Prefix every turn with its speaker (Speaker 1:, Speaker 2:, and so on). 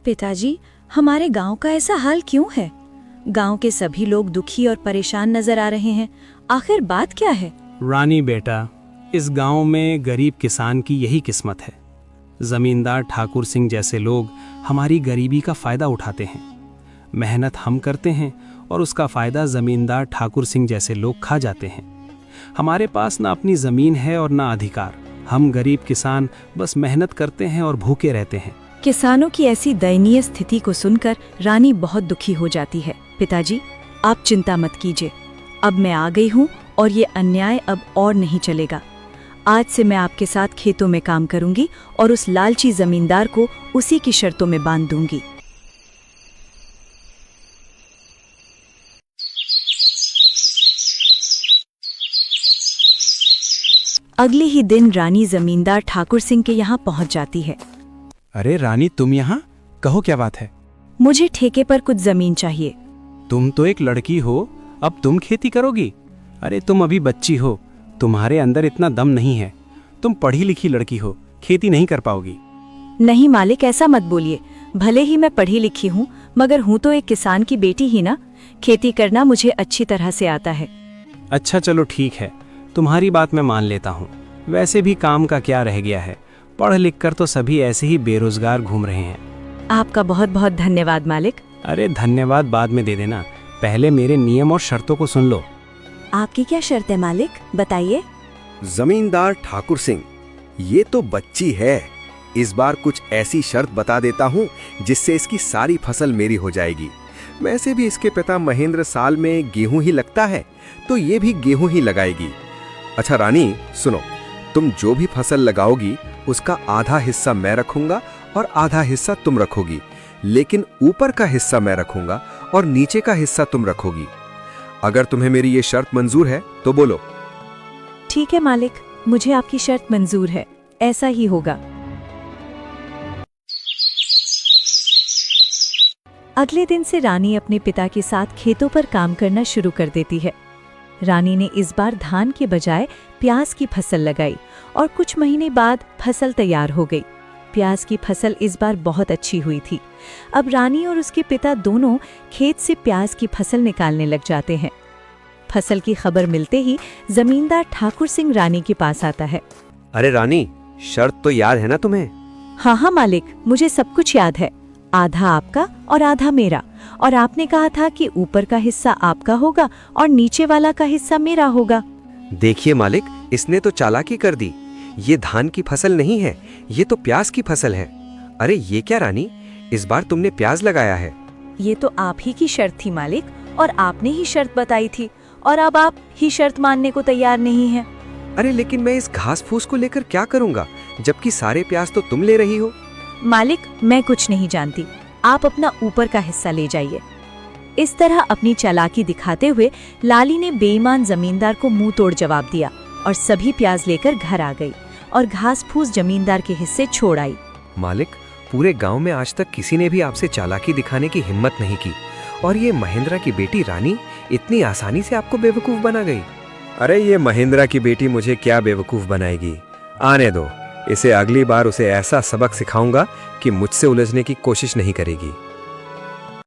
Speaker 1: पिताजी, हमारे गांव का ऐसा हाल क्यों है? गांव के सभी लोग दुखी और परेशान नजर आ रहे हैं। आखिर बात क्या है?
Speaker 2: रानी बेटा, इस गांव में गरीब किसान की यही किस्मत है। जमींदार ठाकुर सिंह जैसे लोग हमारी गरीबी का फायदा उठाते हैं। मेहनत हम करते हैं और उसका फायदा जमींदार ठाकुर सिंह जैसे लोग खा जाते हैं। हमारे पास ना अपनी जमीन है और ना अधिकार। हम गरीब किसान बस मेहनत करते हैं और भूखे रहते हैं।
Speaker 1: किसानों की ऐसी दयनीय स्थिति को सुनकर रानी बहुत दुखी हो जाती है। पिताजी, आप चिंता मत कीजिए। अब मैं आ गई हूँ और ये अन्याय अब और नहीं चलेगा। आज से मैं आपके साथ खेतों में काम करूंगी और उस लालची जमींदार को उसी की शर्तों में बांध दूंगी। अगले ही दिन रानी जमींदार ठाकुर सिंह के यहाँ पहुँच जाती है।
Speaker 3: अरे रानी, तुम यहाँ? कहो क्या बात है?
Speaker 1: मुझे ठेके पर कुछ जमीन चाहिए।
Speaker 3: तुम तो एक लड़की हो, अब तुम खेती करोगी? अरे तुम अभी बच्ची हो, तुम्हारे अंदर इतना दम नहीं है। तुम पढ़ी लिखी लड़की हो, खेती नहीं कर पाओगी।
Speaker 1: नहीं मालिक, ऐसा मत बोलिए। भले ही मैं पढ़ी लिखी हूँ, मगर हूँ तो एक किसान की बेटी ही ना। खेती करना मुझे अच्छी तरह से आता है।
Speaker 3: अच्छा चलो ठीक है, तुम्हारी बात मैं मान लेता हूँ। वैसे भी काम का क्या रह गया है, पढ़ लिख कर तो सभी ऐसे ही बेरोजगार घूम रहे हैं।
Speaker 1: आपका बहुत बहुत धन्यवाद मालिक।
Speaker 3: अरे धन्यवाद बाद में दे देना, पहले मेरे नियम और शर्तों को सुन लो।
Speaker 1: आपकी क्या शर्त है मालिक, बताइए।
Speaker 4: जमींदार ठाकुर सिंह, ये तो बच्ची है। इस बार कुछ ऐसी शर्त बता देता हूँ जिससे इसकी सारी फसल मेरी हो जाएगी। वैसे भी इसके पिता महेंद्र साल में गेहूं ही लगता है, तो ये भी गेहूं ही लगाएगी। अच्छा रानी सुनो, तुम जो भी फसल लगाओगी उसका आधा हिस्सा मैं रखूंगा और आधा हिस्सा तुम रखोगी, लेकिन ऊपर का हिस्सा मैं रखूंगा और नीचे का हिस्सा तुम रखोगी। अगर तुम्हें मेरी ये शर्त मंजूर है तो बोलो।
Speaker 1: ठीक है मालिक, मुझे आपकी शर्त मंजूर है, ऐसा ही होगा। अगले दिन से रानी अपने पिता के साथ खेतों पर काम करना शुरू कर देती है। रानी ने इस बार धान के बजाय प्याज की फसल लगाई और कुछ महीने बाद फसल तैयार हो गई। प्याज की फसल इस बार बहुत अच्छी हुई थी। अब रानी और उसके पिता दोनों खेत से प्याज की फसल निकालने लग जाते हैं। फसल की खबर मिलते ही जमींदार ठाकुर सिंह रानी के पास आता है।
Speaker 5: अरे रानी, शर्त तो याद है ना तुम्हें?
Speaker 1: हाँ हाँ मालिक, मुझे सब कुछ याद है। आधा आपका और आधा मेरा, और आपने कहा था कि ऊपर का हिस्सा आपका होगा और नीचे वाला का हिस्सा मेरा होगा।
Speaker 5: देखिए मालिक, इसने तो चालाकी कर दी। ये धान की फसल नहीं है, ये तो प्याज की फसल है। अरे ये क्या रानी, इस बार तुमने प्याज लगाया है?
Speaker 1: ये तो आप ही की शर्त थी मालिक, और आपने ही शर्त बताई थी, और अब आप ही शर्त मानने को तैयार नहीं हैं।
Speaker 5: अरे लेकिन मैं इस घास फूस को लेकर क्या करूँगा, जबकि सारे प्याज तो तुम ले रही हो।
Speaker 1: मालिक, मैं कुछ नहीं जानती, आप अपना ऊपर का हिस्सा ले जाइए। इस तरह अपनी चालाकी दिखाते हुए लाली ने बेईमान जमींदार को मुंह तोड़ जवाब दिया और सभी प्याज लेकर घर आ गई और घास फूस जमींदार के हिस्से छोड़ आई।
Speaker 5: मालिक, पूरे गांव में आज तक किसी ने भी आपसे चालाकी दिखाने की हिम्मत नहीं की, और ये महेंद्रा की बेटी रानी इतनी आसानी से आपको बेवकूफ बना गई।
Speaker 4: अरे ये महेंद्रा की बेटी मुझे क्या बेवकूफ बनाएगी, आने दो। इसे अगली बार उसे ऐसा सबक सिखाऊंगा कि मुझसे उलझने की कोशिश नहीं करेगी।